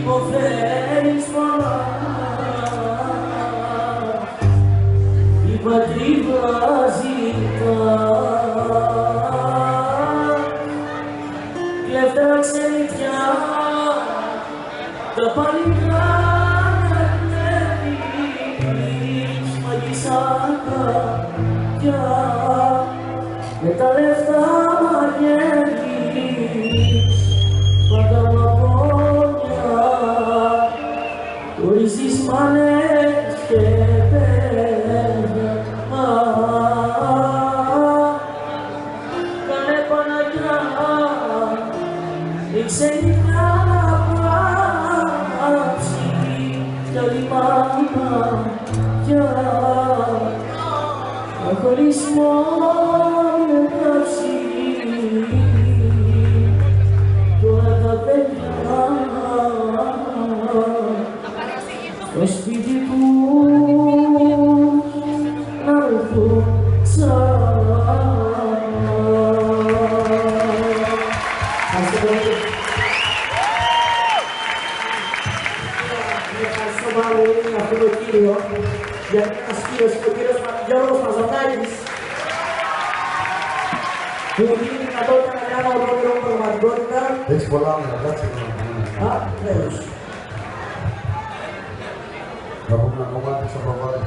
υποφέρεις πολλά. Η πατρίδα ζητά κλέφτερα ξενιτιά, τα παλικά να κλέβεις, μαγισσάκα πια, με τα λεφτά μαγεύεις, πάντα μαπόνια, ορίζεις μάνες και παιδιά. Κάνε Παναγιά, η ξενικά να πάψει κι άλλη μάνα πια, ο χωρισμός με κάψει. Τώρα τα παιδιά στο σπίτι του να έρθουν ξανά. Ευχαριστώ πάρα πολύ για αυτό το κύριο, γιατί ένας κύριος και ο κύριος Γιώργος Μαζονάκης που μου δίνει δυνατότητα να κάνω ολόκληρο πραγματικότητα. Έχεις πολλά όνειρα, κάτσε να Α, τέλος. θα πούμε ακόμα και στο προβάδι.